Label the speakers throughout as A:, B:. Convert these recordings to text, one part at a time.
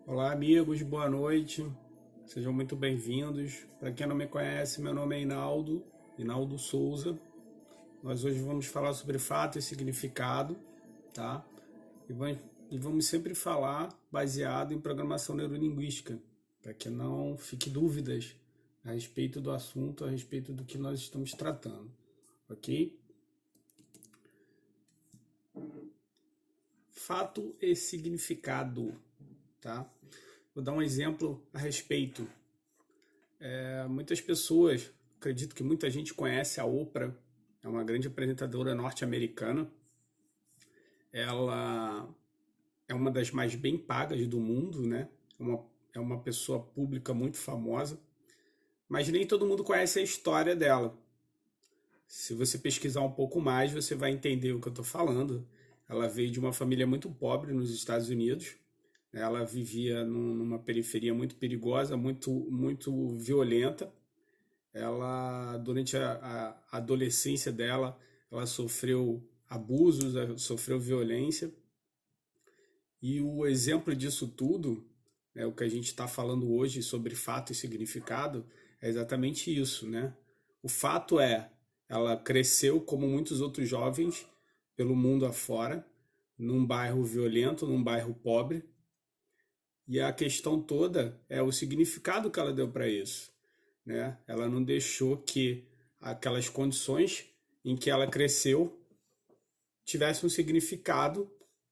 A: Olá, amigos, boa noite. Sejam muito bem-vindos. Para quem não me conhece, meu nome é Hinaldo Souza. Nós hoje vamos falar sobre fato e significado, tá? E vamos sempre falar baseado em programação neurolinguística, para que não fique dúvidas a respeito do assunto, a respeito do que nós estamos tratando, ok? Fato e significado, tá? Vou dar um exemplo a respeito. Muitas pessoas, acredito que muita gente conhece a Oprah, é uma grande apresentadora norte-americana. Ela é uma das mais bem pagas do mundo, né? É uma pessoa pública muito famosa, mas nem todo mundo conhece a história dela. Se você pesquisar um pouco mais, você vai entender o que eu estou falando. Ela veio de uma família muito pobre nos Estados Unidos. Ela vivia numa periferia muito perigosa, muito violenta. Ela, durante a adolescência dela, ela sofreu abusos, sofreu violência. E o exemplo disso tudo, o que a gente está falando hoje sobre fato e significado, é exatamente isso, né? O fato é, ela cresceu como muitos outros jovens pelo mundo afora, num bairro violento, num bairro pobre, e a questão toda é o significado que ela deu para isso, né? Ela não deixou que aquelas condições em que ela cresceu tivessem um significado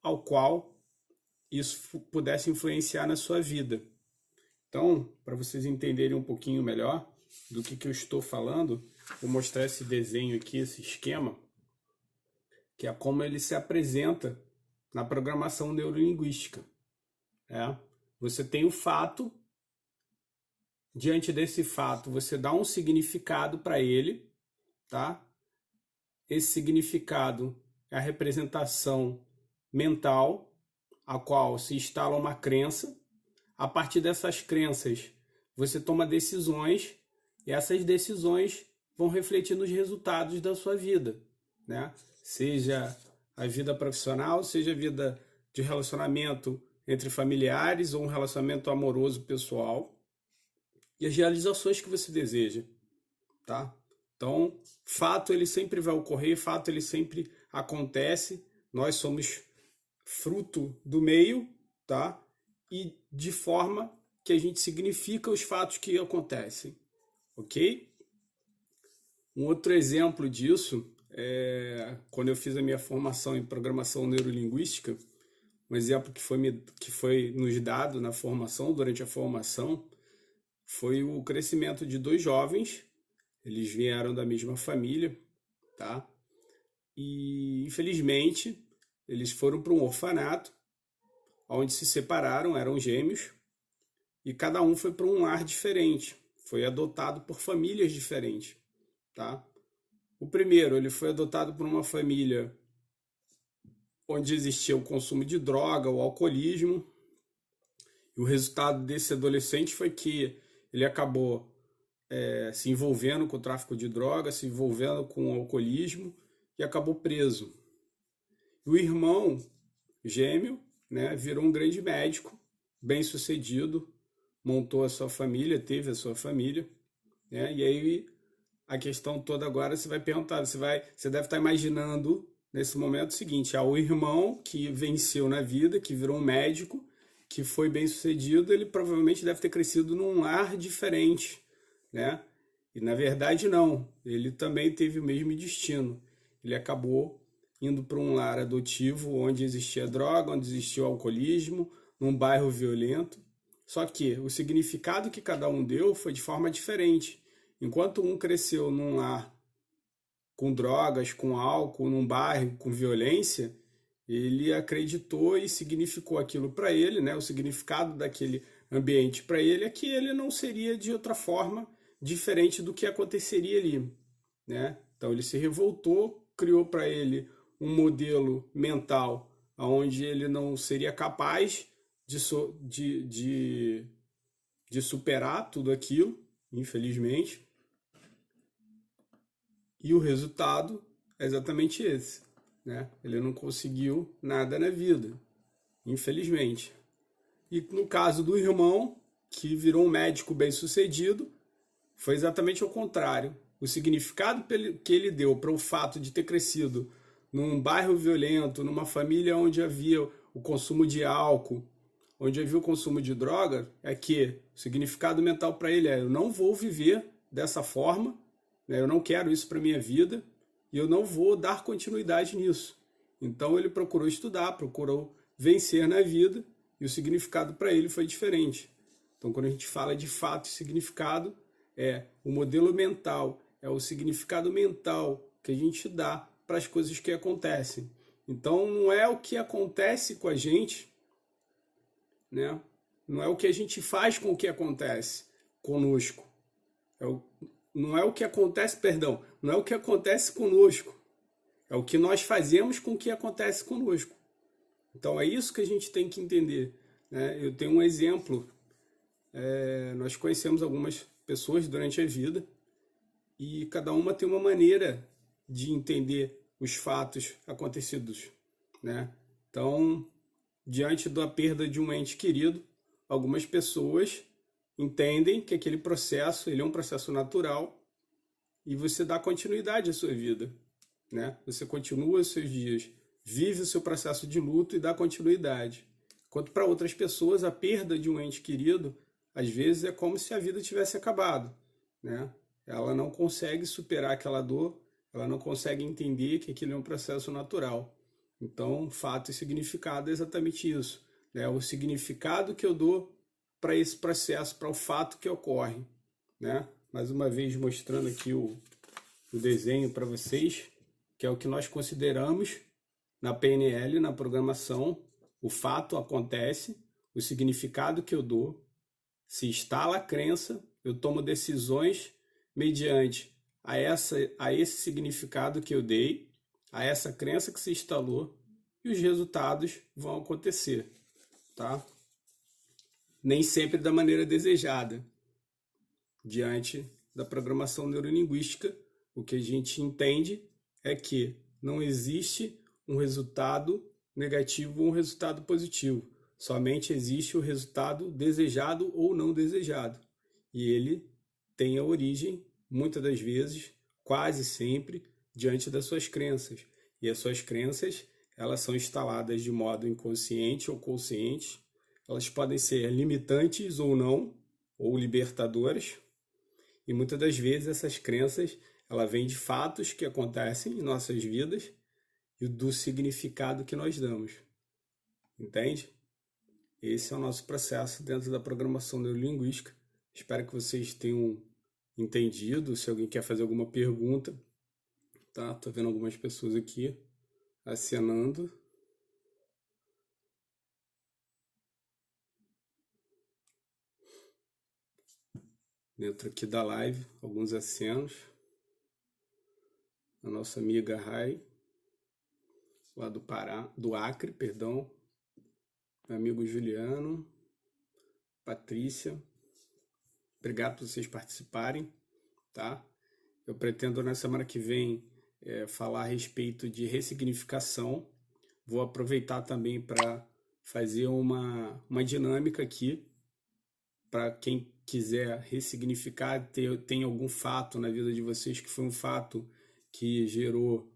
A: ao qual isso pudesse influenciar na sua vida. Então, para vocês entenderem um pouquinho melhor do que eu estou falando, vou mostrar esse desenho aqui, esse esquema, que é como ele se apresenta na programação neurolinguística. É? Você tem o fato, diante desse fato, você dá um significado para ele, tá? Esse significado é a representação mental, a qual se instala uma crença. A partir dessas crenças, você toma decisões e essas decisões vão refletir nos resultados da sua vida, né? Seja a vida profissional, seja a vida de relacionamento entre familiares ou um relacionamento amoroso pessoal e as realizações que você deseja, tá? Então, fato ele sempre vai ocorrer, fato ele sempre acontece. Nós somos fruto do meio, tá? E de forma que a gente significa os fatos que acontecem, ok? Um outro exemplo disso é quando eu fiz a minha formação em programação neurolinguística, um exemplo que foi nos dado na formação, durante a formação, foi o crescimento de dois jovens. Eles vieram da mesma família, tá? E infelizmente eles foram para um orfanato, onde se separaram, eram gêmeos, e cada um foi para um lar diferente, foi adotado por famílias diferentes, tá? O primeiro, ele foi adotado por uma família onde existia o consumo de droga, o alcoolismo, e o resultado desse adolescente foi que ele acabou se envolvendo com o tráfico de drogas, se envolvendo com o alcoolismo e acabou preso. O irmão gêmeo, né, virou um grande médico, bem sucedido, montou a sua família, teve a sua família, né? E aí a questão toda agora você vai perguntar, você deve estar imaginando nesse momento o seguinte: o irmão que venceu na vida, que virou um médico, que foi bem sucedido, ele provavelmente deve ter crescido num lar diferente, né? E na verdade não, ele também teve o mesmo destino. Ele acabou indo para um lar adotivo onde existia droga, onde existia o alcoolismo, num bairro violento. Só que o significado que cada um deu foi de forma diferente. Enquanto um cresceu num lar com drogas, com álcool, num bairro com violência, ele acreditou e significou aquilo para ele, né? O significado daquele ambiente para ele é que ele não seria de outra forma diferente do que aconteceria ali, né? Então ele se revoltou, criou para ele um modelo mental onde ele não seria capaz de superar tudo aquilo, infelizmente, e o resultado é exatamente esse, né? Ele não conseguiu nada na vida, infelizmente. E no caso do irmão, que virou um médico bem-sucedido, foi exatamente o contrário. O significado que ele deu para o fato de ter crescido num bairro violento, numa família onde havia o consumo de álcool, onde havia o consumo de droga, é que o significado mental para ele é: eu não vou viver dessa forma, né? Eu não quero isso para minha vida e eu não vou dar continuidade nisso. Então ele procurou estudar, procurou vencer na vida e o significado para ele foi diferente. Então, quando a gente fala de fato e significado, é o modelo mental, é o significado mental que a gente dá para as coisas que acontecem. Então, não é o que acontece com a gente, né? Não é o que a gente faz com o que acontece conosco. É o, não é o que acontece, perdão, não é o que acontece conosco. É o que nós fazemos com o que acontece conosco. Então, é isso que a gente tem que entender, né? Eu tenho um exemplo. Nós conhecemos algumas pessoas durante a vida e cada uma tem uma maneira de entender os fatos acontecidos, né? Então, diante da perda de um ente querido, algumas pessoas entendem que aquele processo, ele é um processo natural e você dá continuidade à sua vida, né? Você continua os seus dias, vive o seu processo de luto e dá continuidade. Enquanto para outras pessoas, a perda de um ente querido, às vezes, é como se a vida tivesse acabado, né? Ela não consegue superar aquela dor, ela não consegue entender que aquilo é um processo natural. Então, fato e significado é exatamente isso, né? O significado que eu dou para esse processo, para o fato que ocorre, né? Mais uma vez mostrando aqui o desenho para vocês, que é o que nós consideramos na PNL, na programação. O fato acontece, o significado que eu dou, se instala a crença, eu tomo decisões mediante a esse significado que eu dei, a essa crença que se instalou, e os resultados vão acontecer, tá? Nem sempre da maneira desejada. Diante da programação neurolinguística, o que a gente entende é que não existe um resultado negativo ou um resultado positivo. Somente existe o resultado desejado ou não desejado. E ele tem a origem, muitas das vezes, quase sempre, diante das suas crenças. E as suas crenças, elas são instaladas de modo inconsciente ou consciente. Elas podem ser limitantes ou não, ou libertadoras. E muitas das vezes essas crenças, ela vêm de fatos que acontecem em nossas vidas e do significado que nós damos. Entende? Esse é o nosso processo dentro da programação neurolinguística. Espero que vocês tenham entendido. Se alguém quer fazer alguma pergunta, tá? Tô vendo algumas pessoas aqui acenando. Dentro aqui da live, alguns acenos. A nossa amiga Rai, lá do Pará, do Acre, perdão. Meu amigo Juliano, Patrícia, obrigado por vocês participarem, tá? Eu pretendo na semana que vem falar a respeito de ressignificação. Vou aproveitar também para fazer uma dinâmica aqui para quem quiser ressignificar, tem algum fato na vida de vocês que foi um fato que gerou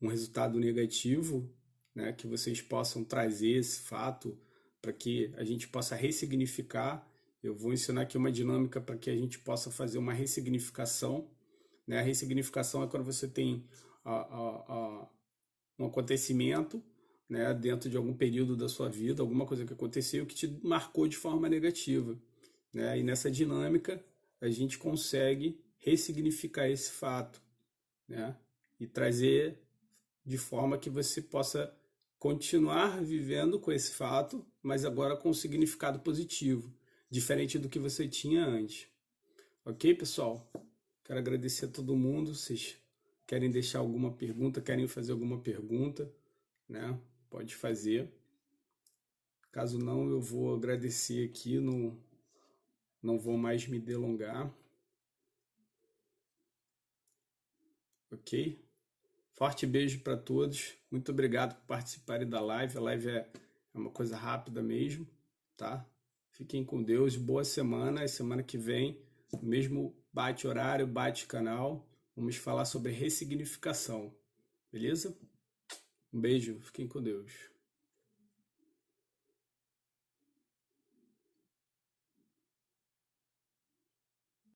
A: um resultado negativo, né? Que vocês possam trazer esse fato para que a gente possa ressignificar. Eu vou ensinar aqui uma dinâmica para que a gente possa fazer uma ressignificação, né? A ressignificação é quando você tem um acontecimento, né, dentro de algum período da sua vida, alguma coisa que aconteceu que te marcou de forma negativa, né? E nessa dinâmica a gente consegue ressignificar esse fato, né? E trazer de forma que você possa continuar vivendo com esse fato, mas agora com um significado positivo, diferente do que você tinha antes. Ok, pessoal? Quero agradecer a todo mundo. Vocês querem deixar alguma pergunta, querem fazer alguma pergunta, né? Pode fazer. Caso não, eu vou agradecer aqui, não vou mais me delongar. Ok? Forte beijo para todos. Muito obrigado por participarem da live. A live é uma coisa rápida mesmo. tá? Fiquem com Deus, boa semana. E semana que vem, mesmo bate horário, bate canal, vamos falar sobre ressignificação, beleza? Um beijo, fiquem com Deus.